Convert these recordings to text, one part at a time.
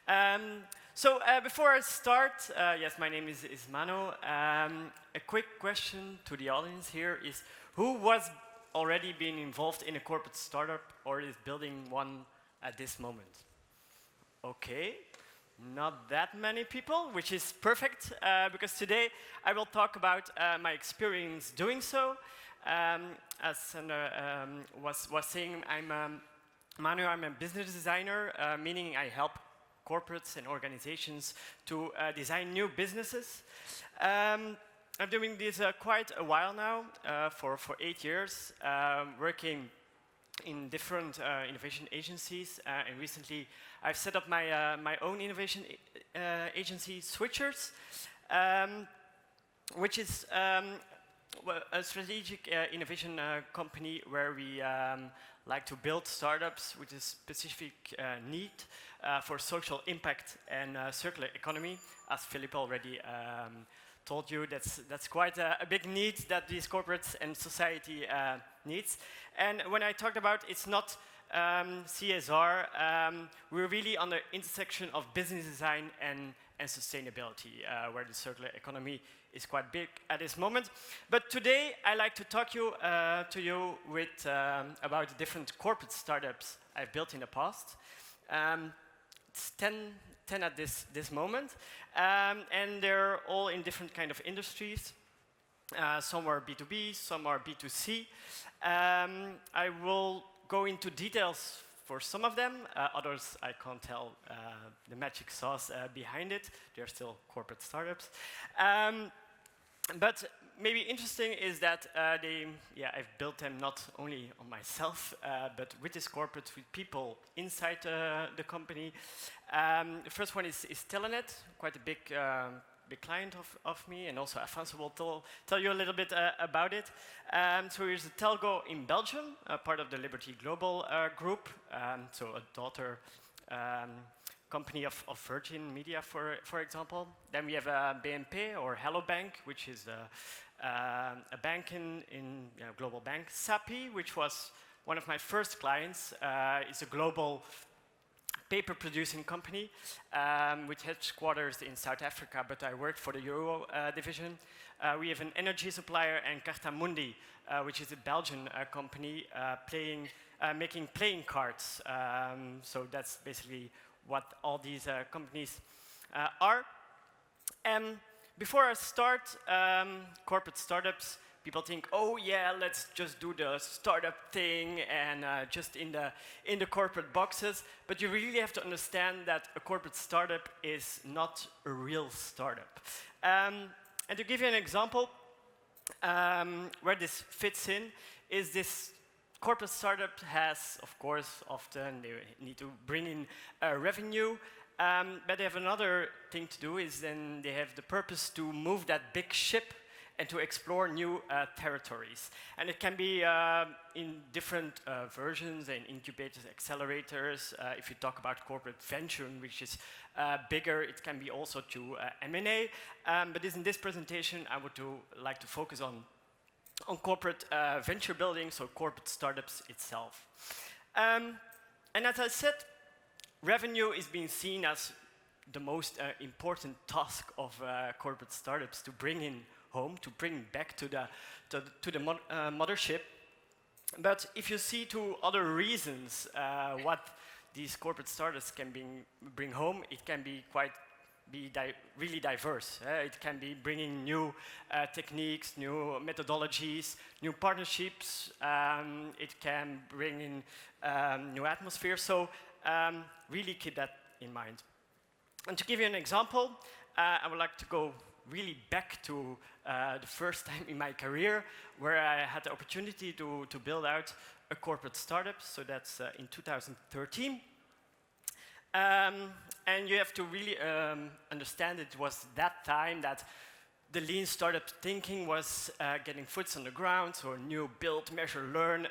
Before I start, yes, my name is Manu. A quick question to the audience here is, who was already been involved in a corporate startup or is building one at this moment? Okay, not that many people, which is perfect, because today I will talk about my experience doing so. As Sandra was saying, Manu, I'm a business designer, meaning I help corporates and organizations to design new businesses. I'm doing this quite a while now, for 8 years, working in different innovation agencies, and recently I've set up my own innovation agency, Switchers, which is a strategic innovation company where we like to build startups with a specific need for social impact and circular economy. As Philip already told you, that's quite a big need that these corporates and society needs. And when I talked about it's not CSR, we're really on the intersection of business design and sustainability, where the circular economy is quite big at this moment. But today, I like to talk to you with, about the different corporate startups I've built in the past. It's 10 at this moment, and they're all in different kind of industries. Some are B2B, some are B2C. I will go into details for some of them, others I can't tell the magic sauce behind it. They're still corporate startups. But maybe interesting is that I've built them not only on myself, but with this corporate, with people inside the company. The first one is Telenet, quite a big client of me, and also Afonso will tell you a little bit about it. So here's a telco in Belgium, part of the Liberty Global group, so a daughter company of Virgin Media, for example. Then we have BNP or Hello Bank, which is a bank in global bank. SAPI, which was one of my first clients, is a global paper producing company with headquarters in South Africa, but I worked for the Euro division. We have an energy supplier, and Carta Mundi, which is a Belgian company making playing cards. So that's basically what all these companies are. And before I start corporate startups, people think, oh yeah, let's just do the startup thing and just in the corporate boxes. But you really have to understand that a corporate startup is not a real startup. And to give you an example where this fits in is this corporate startup has, of course, often they need to bring in revenue, but they have another thing to do is then they have the purpose to move that big ship and to explore new territories. And it can be in different versions, and incubators, accelerators. If you talk about corporate venture, which is bigger, it can be also to M&A. But in this presentation, I would like to focus on corporate venture building, so corporate startups itself. And as I said, revenue is being seen as the most important task of corporate startups to bring in home, to bring back to the mothership. But if you see to other reasons what these corporate startups can bring home, it can be really diverse. It can be bringing new techniques, new methodologies, new partnerships. It can bring in new atmosphere. So really keep that in mind. And to give you an example, I would like to go really back to the first time in my career where I had the opportunity to build out a corporate startup. So that's in 2013. And you have to really understand it was that time that the lean startup thinking was getting foots on the ground, so a new build, measure, learn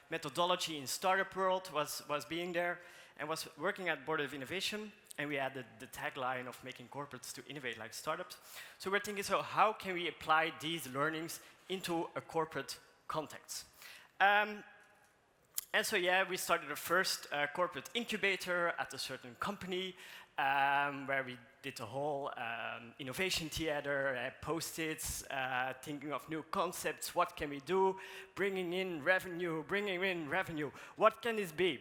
methodology in startup world was being there, and was working at Board of Innovation, and we had the tagline of making corporates to innovate like startups. So we're thinking, so how can we apply these learnings into a corporate context? And so, yeah, we started the first corporate incubator at a certain company. where we did a whole innovation theater, post-its, thinking of new concepts, what can we do, bringing in revenue, what can this be?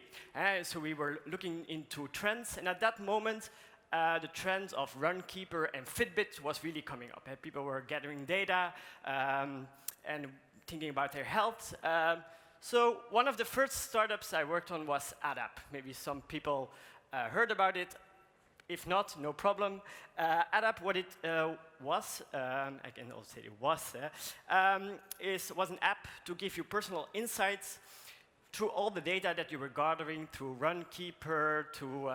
So we were looking into trends, and at that moment, the trend of Runkeeper and Fitbit was really coming up. People were gathering data and thinking about their health. So one of the first startups I worked on was AdApp. Maybe some people heard about it. If not, no problem. AdApp, what it was, I can also say it was an app to give you personal insights through all the data that you were gathering through Runkeeper, to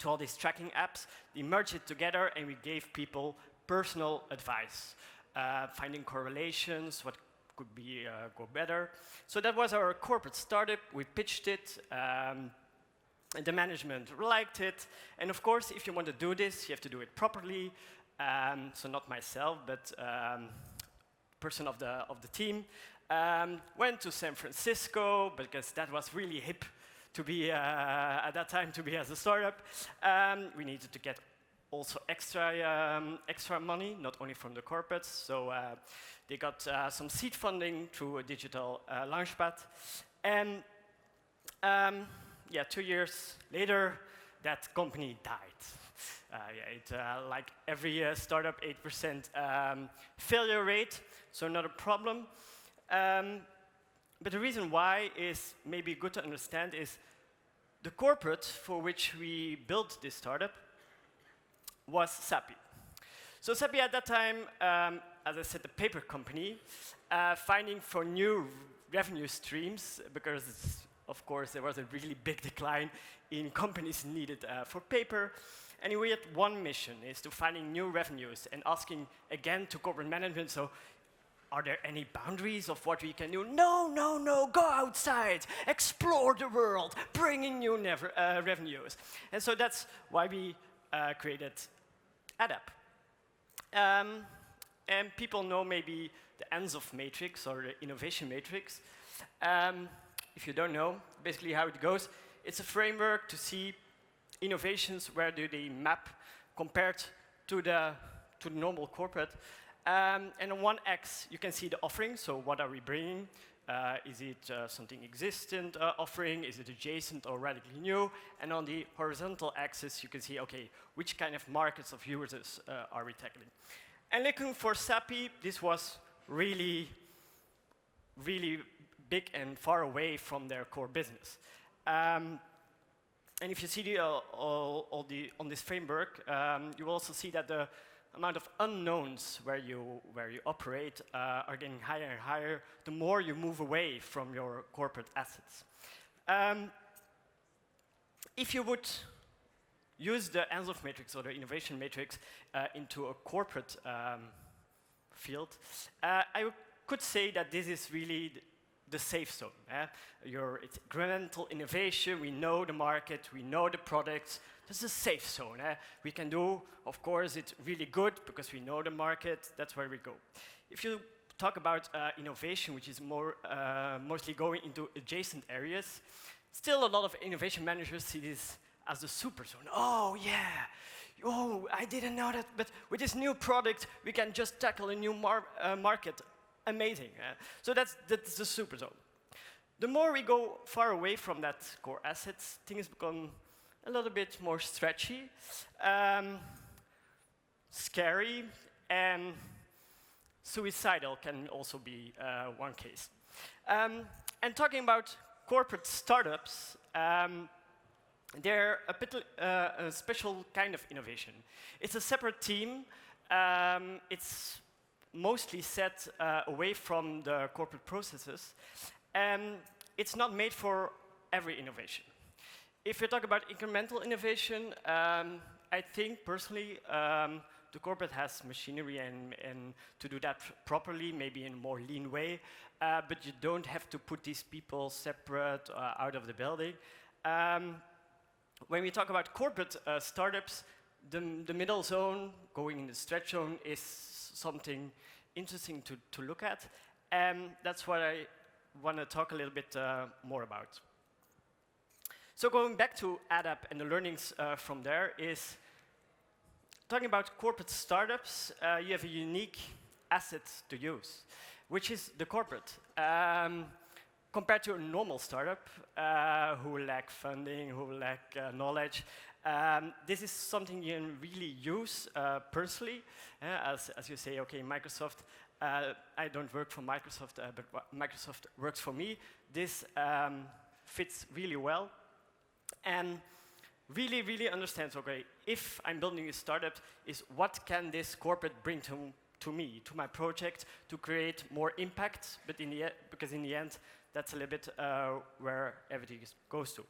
all these tracking apps. We merged it together and we gave people personal advice, finding correlations, what could be go better. So that was our corporate startup. We pitched it. And the management liked it. And of course, if you want to do this, you have to do it properly. So not myself, but person of the team. Went to San Francisco, because that was really hip to be, at that time, to be as a startup. We needed to get also extra money, not only from the corporates. So they got some seed funding through a digital launchpad. And yeah, 2 years later, that company died. Like every startup, 8% failure rate, so not a problem. But the reason why is maybe good to understand is the corporate for which we built this startup was SAPI. So SAPI at that time, as I said, the paper company, finding for new revenue streams, because of course, there was a really big decline in companies needed for paper. And we had one mission, is to finding new revenues and asking again to corporate management, so are there any boundaries of what we can do? No, go outside, explore the world, bring in new revenues. And so that's why we created AdApp. And people know maybe the Ansoff matrix or the innovation matrix. If you don't know, basically how it goes, it's a framework to see innovations, where do they map compared to the normal corporate. And on one X, you can see the offering, so what are we bringing? Is it something existent offering? Is it adjacent or radically new? And on the horizontal axis, you can see, okay, which kind of markets of users are we tackling? And looking for SAPI, this was really big and far away from their core business. And if you see on this framework, you will also see that the amount of unknowns where you operate are getting higher and higher the more you move away from your corporate assets. If you would use the Ansoff matrix or the innovation matrix into a corporate field, I could say that this is really the safe zone. It's incremental innovation, we know the market, we know the products. This is a safe zone. We can do, of course, it's really good because we know the market, that's where we go. If you talk about innovation, which is mostly going into adjacent areas, still a lot of innovation managers see this as the super zone. Oh yeah, oh, I didn't know that, but with this new product, we can just tackle a new market. Amazing. So that's the super zone. The more we go far away from that core assets, things become a little bit more stretchy, scary, and suicidal can also be one case. And talking about corporate startups, they're a special kind of innovation. It's a separate team. It's mostly set away from the corporate processes. And it's not made for every innovation. If you talk about incremental innovation, I think personally the corporate has machinery and to do that properly, maybe in a more lean way, but you don't have to put these people separate out of the building. When we talk about corporate startups, the middle zone, going in the stretch zone, is something interesting to look at, and that's what I want to talk a little bit more about. So going back to AddUp and the learnings from there is, talking about corporate startups, you have a unique asset to use, which is the corporate. Compared to a normal startup who lack funding, who lack knowledge, this is something you can really use personally. As you say, okay, Microsoft, I don't work for Microsoft, but Microsoft works for me. This fits really well. And really, really understands, okay, if I'm building a startup, is what can this corporate bring to me, to my project, to create more impact, but because in the end, that's a little bit where everything goes to.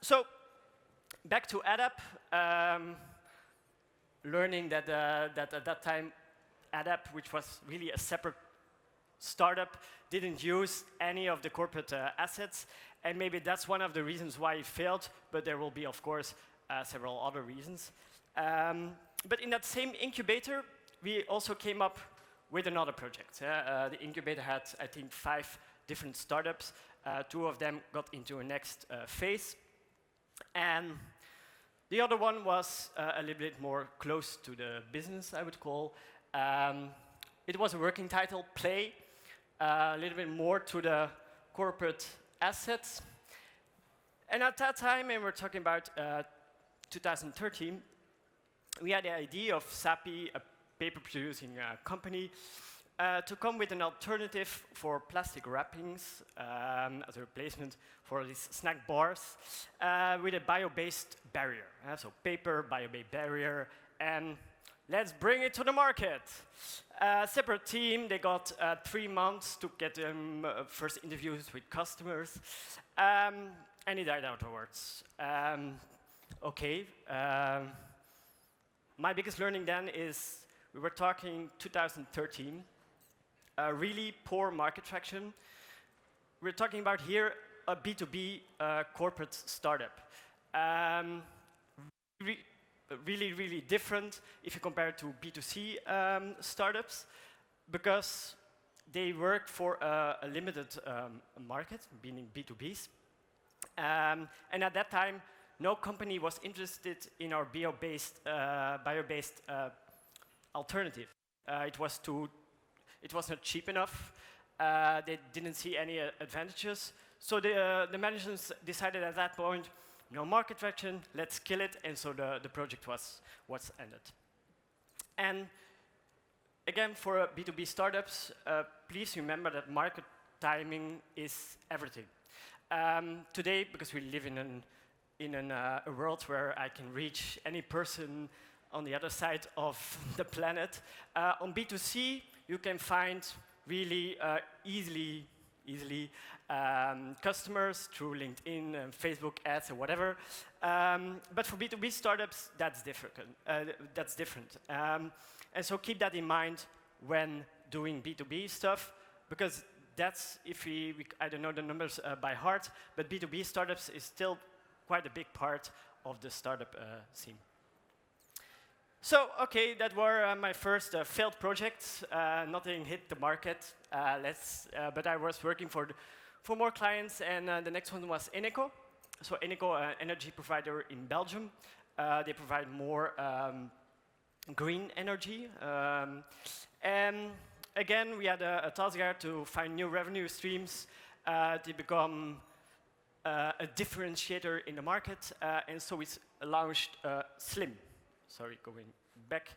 So, back to AddUp, learning that at that time, AddUp, which was really a separate startup, didn't use any of the corporate assets, and maybe that's one of the reasons why it failed, but there will be, of course, several other reasons. But in that same incubator, we also came up with another project. The incubator had, I think, 5 different startups. 2 of them got into a next phase. And the other one was a little bit more close to the business, I would call. It was a working title, Play, a little bit more to the corporate assets. And at that time, and we're talking about 2013, we had the idea of SAPI, a paper-producing company, to come with an alternative for plastic wrappings as a replacement for these snack bars with a bio-based barrier. So paper, bio-based barrier, and let's bring it to the market. Separate team, they got 3 months to get first interviews with customers, and it died afterwards. Okay. My biggest learning then is, we were talking 2013, really poor market traction. We're talking about here a B2B corporate startup. Really, really different if you compare it to B2C startups, because they work for a limited market, meaning B2Bs. And at that time, no company was interested in our bio-based alternative. It was not cheap enough. They didn't see any advantages. So the management decided at that point, no market traction, let's kill it, and so the project was ended. And again, for B2B startups, please remember that market timing is everything. Today, because we live in a world where I can reach any person on the other side of the planet, on B2C, you can find really easily customers through LinkedIn and Facebook ads or whatever. But for B2B startups, that's different. And so keep that in mind when doing B2B stuff, because that's, I don't know the numbers by heart, but B2B startups is still quite a big part of the startup scene. So, okay, that were my first failed projects. Nothing hit the market, but I was working for more clients, and the next one was Eneco. So Eneco, an energy provider in Belgium. They provide more green energy. And again, we had a task there to find new revenue streams to become a differentiator in the market, and so we launched Slim. Sorry, going back.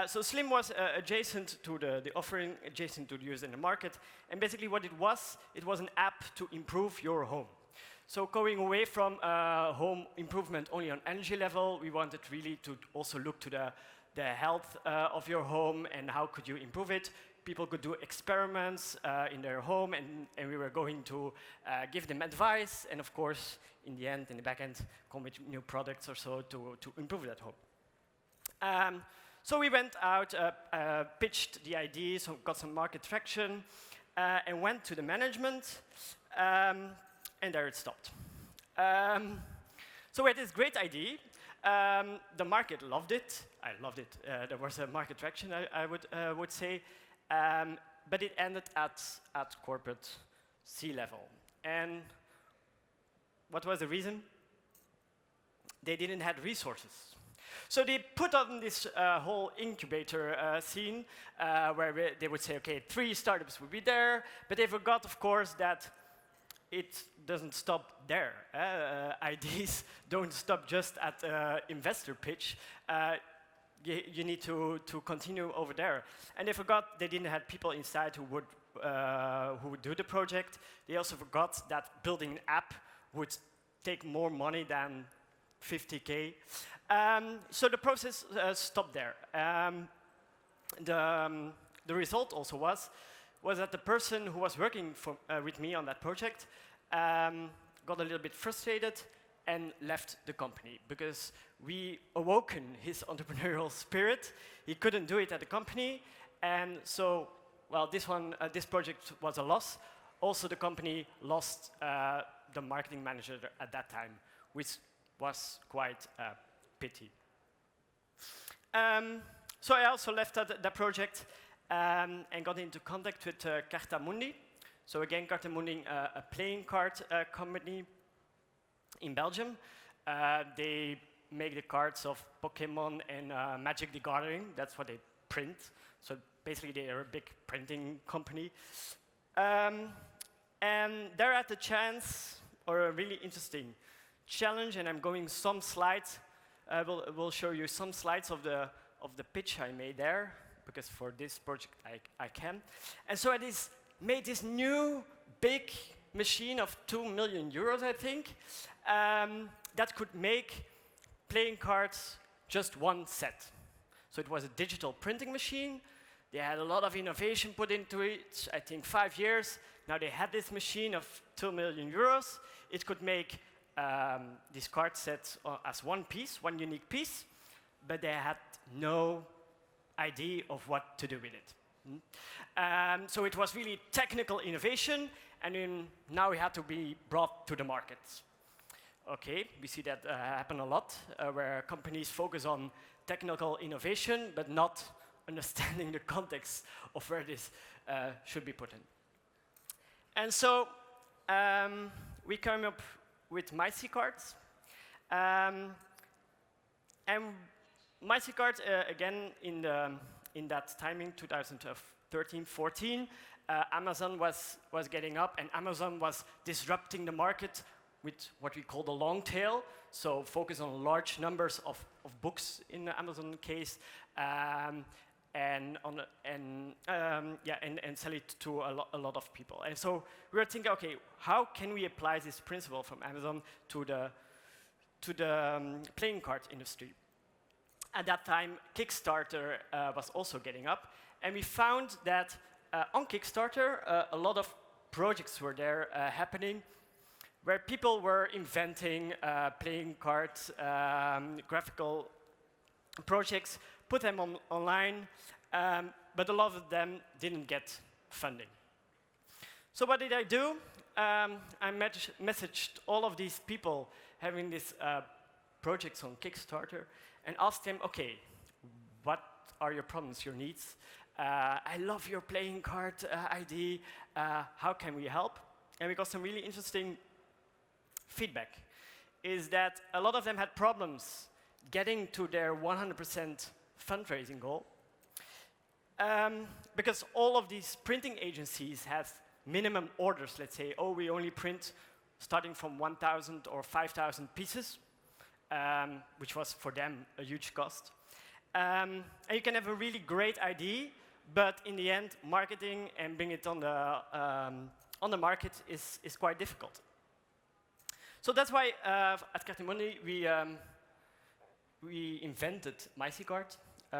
So Slim was adjacent to the offering, adjacent to the use in the market, and basically what it was an app to improve your home. So going away from home improvement only on energy level, we wanted really to also look to the health of your home and how could you improve it. People could do experiments in their home, and we were going to give them advice, and of course, in the end, in the back end, come with new products or so to improve that home. So we went out, pitched the idea, so got some market traction, and went to the management, and there it stopped. So we had this great idea. The market loved it. I loved it. There was a market traction, I would say, but it ended at corporate C-level. And what was the reason? They didn't have resources. So they put on this whole incubator scene where they would say, okay, 3 startups would be there, but they forgot, of course, that it doesn't stop there. Ideas don't stop just at investor pitch. You need to continue over there. And they forgot they didn't have people inside who would do the project. They also forgot that building an app would take more money than 50K. So the process stopped there. The result also was that the person who was working with me on that project got a little bit frustrated and left the company because we awoken his entrepreneurial spirit. He couldn't do it at the company, and so, well, this project was a loss. Also, the company lost the marketing manager at that time, which was quite a pity. So I also left that project and got into contact with Carta Mundi. So again, Carta Mundi, a playing card company in Belgium. They make the cards of Pokemon and Magic the Gathering. That's what they print. So basically, they are a big printing company. And they're at the chance, or a really interesting challenge, and I'm going some slides. We'll show you some slides of the pitch I made there, because for this project I can. And so I made this new big machine of 2 million euros, I think, that could make playing cards just one set. So it was a digital printing machine. They had a lot of innovation put into it, I think 5 years. Now they had this machine of 2 million euros. It could make these card sets as one piece, one unique piece, but they had no idea of what to do with it. So it was really technical innovation, and then now it had to be brought to the market. Okay, we see that happen a lot, where companies focus on technical innovation, but not understanding the context of where this should be put in. And so we came up with MyC cards. And MyC cards, again, in that timing, 2013-14, Amazon was getting up, and Amazon was disrupting the market with what we call the long tail, so focus on large numbers of books in the Amazon case, and sell it to a lot of people. And so we were thinking, okay, how can we apply this principle from Amazon to the playing card industry? At that time, Kickstarter was also getting up, and we found that on Kickstarter, a lot of projects were there happening, where people were inventing playing cards, graphical projects, put them online, but a lot of them didn't get funding. So what did I do? I messaged all of these people having these projects on Kickstarter and asked them, okay, what are your problems, your needs? I love your playing card idea. How can we help? And we got some really interesting feedback, is that a lot of them had problems getting to their 100% fundraising goal, because all of these printing agencies have minimum orders. Let's say, oh, we only print starting from 1,000 or 5,000 pieces, which was for them a huge cost. And you can have a really great idea, but in the end, marketing and bring it on the market is quite difficult. So that's why at Carta Mundi we invented MyC Card,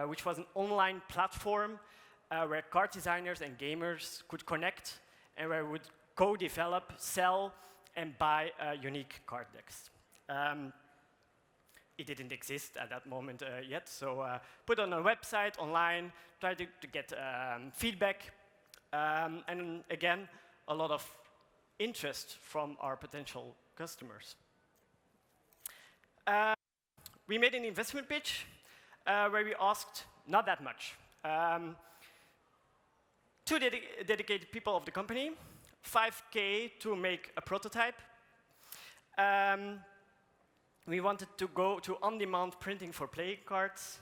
which was an online platform where card designers and gamers could connect, and where we would co-develop, sell, and buy unique card decks. It didn't exist at that moment yet, so put on a website online, try to get feedback, and again, a lot of interest from our potential customers. We made an investment pitch where we asked not that much. 2 dedicated people of the company, 5K to make a prototype, We wanted to go to on-demand printing for playing cards,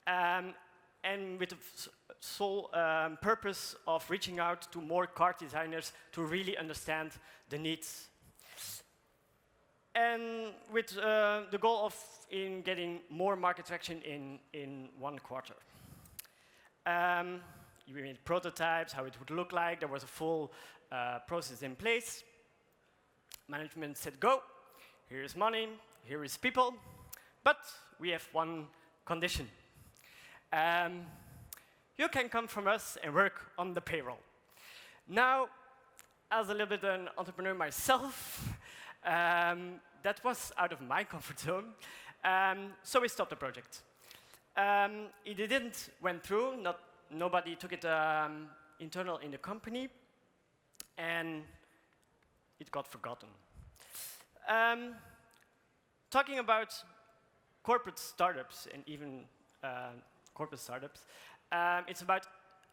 and with the sole purpose of reaching out to more card designers to really understand the needs. And with the goal of getting more market traction in 1 quarter. We made prototypes, how it would look like. There was a full process in place. Management said, go. Here is money, here is people. But we have one condition. You can come from us and work on the payroll. Now, as a little bit an entrepreneur myself, that was out of my comfort zone. So we stopped the project. It didn't went through. Nobody took it internal in the company, and it got forgotten. Talking about corporate startups and even corporate startups, it's about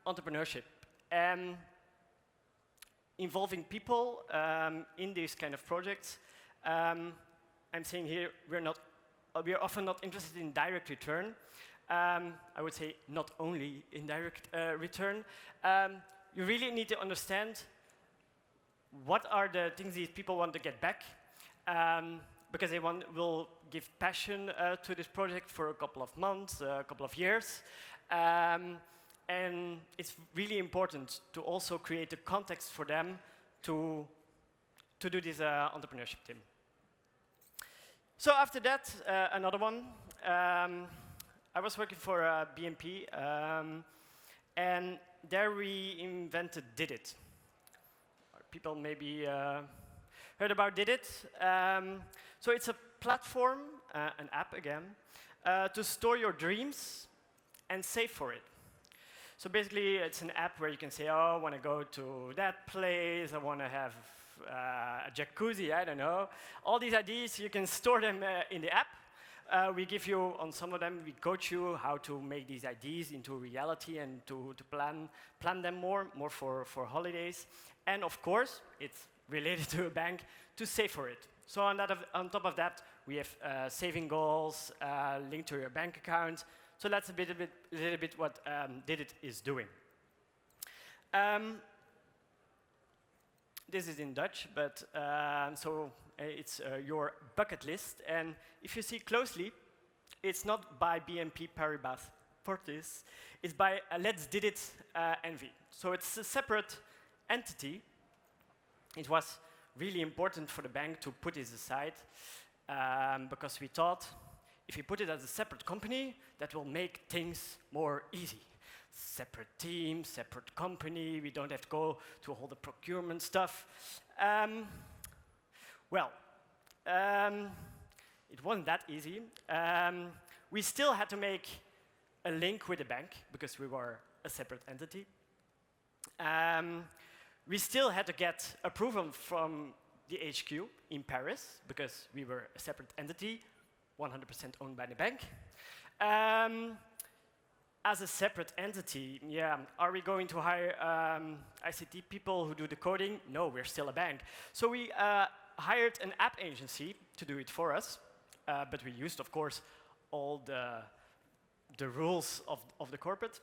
entrepreneurship and involving people in these kind of projects. I'm saying here we're often not interested in direct return. I would say not only in direct return. You really need to understand what are the things these people want to get back, because they will give passion to this project for a couple of months, a couple of years. And it's really important to also create a context for them to do this entrepreneurship team. So after that, another one. I was working for BNP, and there we invented Did It. People maybe heard about Did It. So it's a platform, an app again, to store your dreams and save for it. So basically, it's an app where you can say, oh, I want to go to that place, I want to have a jacuzzi, I don't know. All these ideas, you can store them in the app. We give you, on some of them, we coach you how to make these ideas into reality and to plan them more for holidays. And of course, it's related to a bank, to save for it. So on top of that, we have saving goals linked to your bank account. So that's a little bit what Did It is doing. This is in Dutch, but so it's your bucket list. And if you see closely, it's not by BNP Paribas Fortis. It's by Let's Did It NV. So it's a separate entity. It was really important for the bank to put this aside because we thought if we put it as a separate company, that will make things more easy. Separate team, separate company, we don't have to go to all the procurement stuff. It wasn't that easy. We still had to make a link with the bank because we were a separate entity. We still had to get approval from the HQ in Paris because we were a separate entity, 100% owned by the bank. As a separate entity, yeah, are we going to hire ICT people who do the coding? No, we're still a bank. So we hired an app agency to do it for us, but we used, of course, all the rules of the corporate.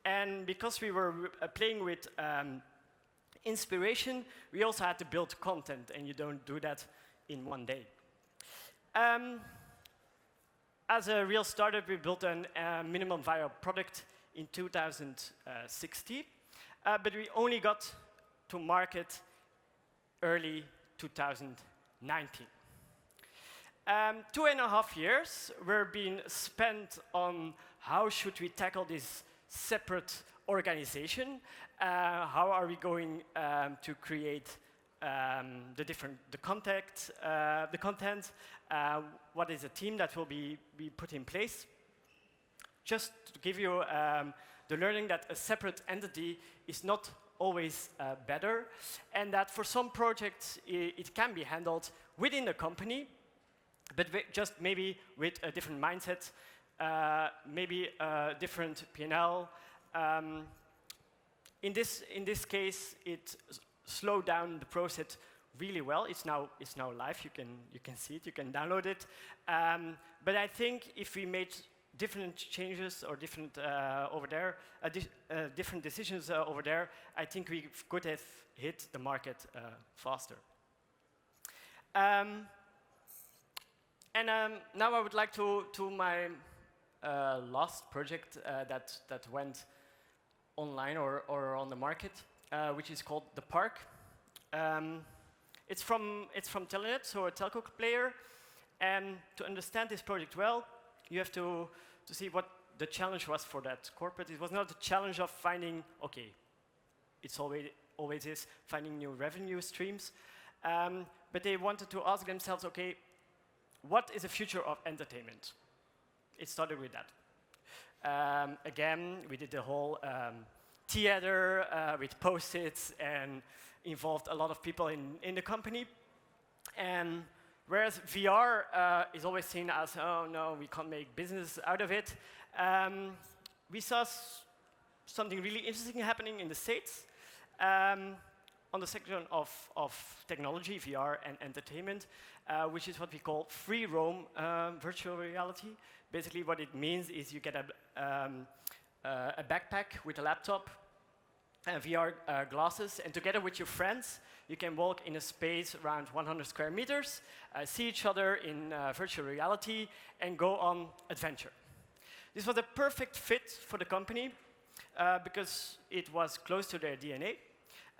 And because we were playing with inspiration, we also had to build content, and you don't do that in one day. As a real startup, we built a minimum viable product in 2016, but we only got to market early 2019. 2.5 years were being spent on how should we tackle this separate organization, how are we going to create the content, what is the team that will be put in place. Just to give you the learning that a separate entity is not always better, and that for some projects it can be handled within the company, but just maybe with a different mindset, maybe a different P&L. In this case, it slowed down the process really well. It's now live. You can see it. You can download it. But I think if we made different changes or different over there, different decisions over there, I think we could have hit the market faster. Now I would like to my last project that went online or on the market, which is called The Park. It's from Telenet, so a telco player. And to understand this project well, you have to see what the challenge was for that corporate. It was not a challenge of finding, okay, it's always is, finding new revenue streams. But they wanted to ask themselves, okay, what is the future of entertainment? It started with that. Again, we did the whole theater with Post-its and involved a lot of people in the company. And whereas VR is always seen as, oh no, we can't make business out of it, we saw something really interesting happening in the States on the section of technology, VR and entertainment, which is what we call free roam virtual reality. Basically what it means is you get a backpack with a laptop, VR glasses, and together with your friends, you can walk in a space around 100 square meters, see each other in virtual reality, and go on adventure. This was a perfect fit for the company because it was close to their DNA.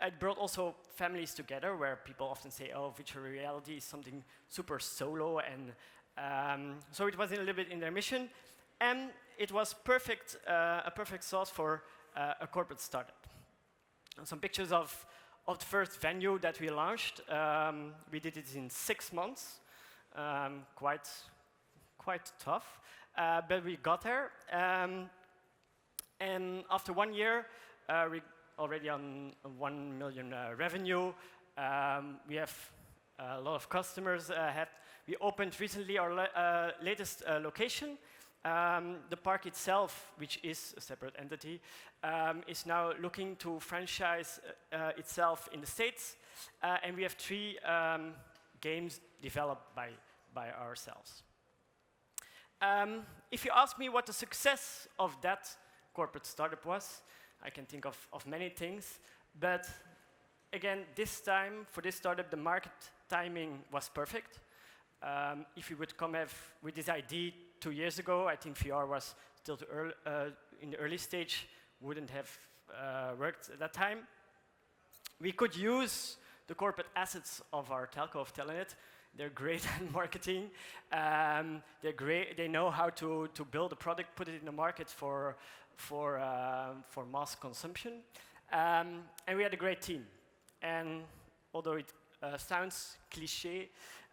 It brought also families together, where people often say, oh, virtual reality is something super solo, and so it was a little bit in their mission, and it was perfect, a perfect source for a corporate startup. Some pictures of the first venue that we launched. We did it in 6 months, quite tough, but we got there. And after 1 year, we already on 1 million revenue. We have a lot of customers. We opened recently our latest location. The park itself, which is a separate entity, is now looking to franchise itself in the States, and we have 3 games developed by ourselves. If you ask me what the success of that corporate startup was, I can think of many things, but again, this time, for this startup, the market timing was perfect. If we would come with this idea 2 years ago, I think VR was still in the early stage, wouldn't have worked at that time. We could use the corporate assets of our telco, of Telenet. They're great at marketing. They're great. They know how to build a product, put it in the market for mass consumption. And we had a great team. And although it sounds cliché,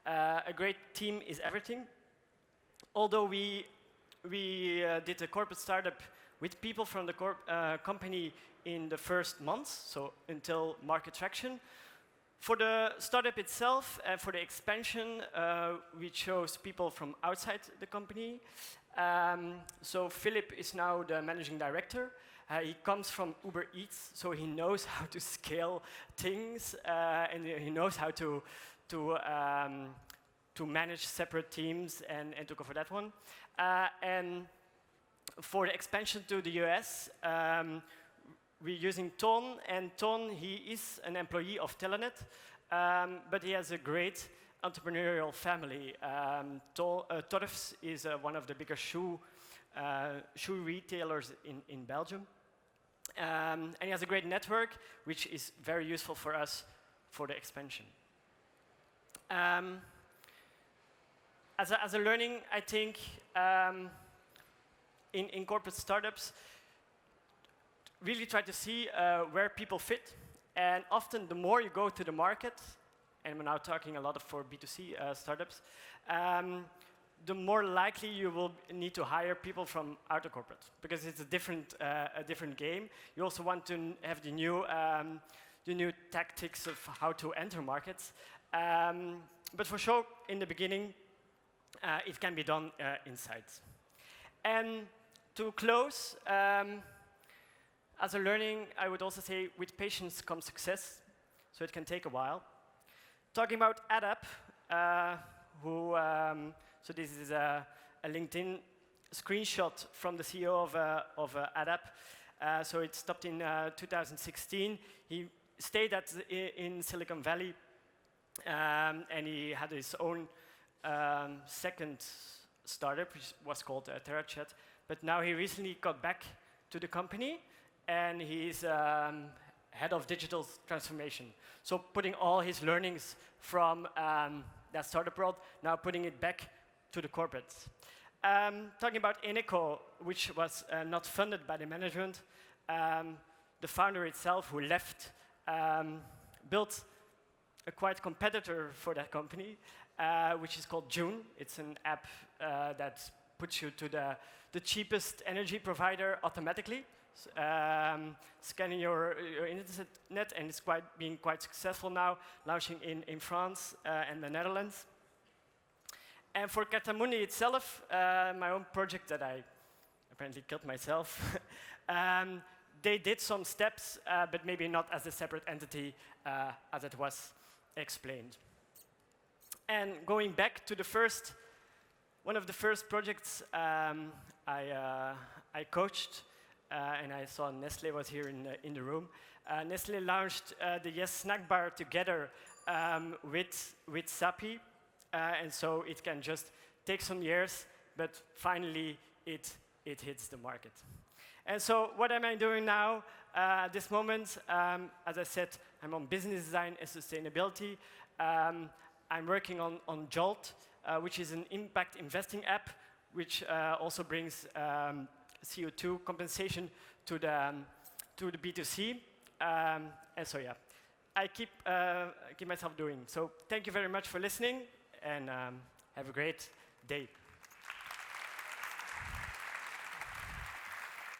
a great team is everything. Although we did a corporate startup with people from the company in the first months, so until market traction. For the startup itself, for the expansion, we chose people from outside the company. So Philip is now the managing director. He comes from Uber Eats, so he knows how to scale things, and he knows how to manage separate teams and to go for that one. And for the expansion to the US, we're using Ton, and Ton, he is an employee of Telenet, but he has a great entrepreneurial family. Torfs is one of the bigger shoe retailers in Belgium. And he has a great network, which is very useful for us for the expansion. As a learning, I think, in corporate startups, really try to see where people fit. And often, the more you go to the market, and we're now talking a lot for B2C startups, the more likely you will need to hire people from outer corporate, because it's a different game. You also want to have the new tactics of how to enter markets. But for sure, in the beginning, it can be done inside. And to close, as a learning, I would also say with patience comes success, so it can take a while. Talking about AdApp, so this is a LinkedIn screenshot from the CEO of AdApp. So it stopped in 2016. He stayed in Silicon Valley, and he had his own second startup, which was called TerraChat. But now he recently got back to the company, and he's head of digital transformation. So putting all his learnings from that startup world, now putting it back to the corporates. Talking about Eneco, which was not funded by the management, the founder itself, who left, built a quite competitor for that company, which is called June. It's an app that puts you to the cheapest energy provider automatically, scanning your internet, and it's being quite successful now, launching in France and the Netherlands. And for Katamundi itself, my own project that I apparently killed myself, they did some steps, but maybe not as a separate entity as it was explained. And going back to one of the first projects I coached, and I saw Nestlé was here in the room. Nestlé launched the Yes snack bar together with Sappi. And so it can just take some years, but finally it hits the market. And so what am I doing now? At this moment, as I said, I'm on business design and sustainability. I'm working on Jolt, which is an impact investing app, which also brings CO2 compensation to the B2C. And so yeah, I keep myself doing. So thank you very much for listening, and have a great day.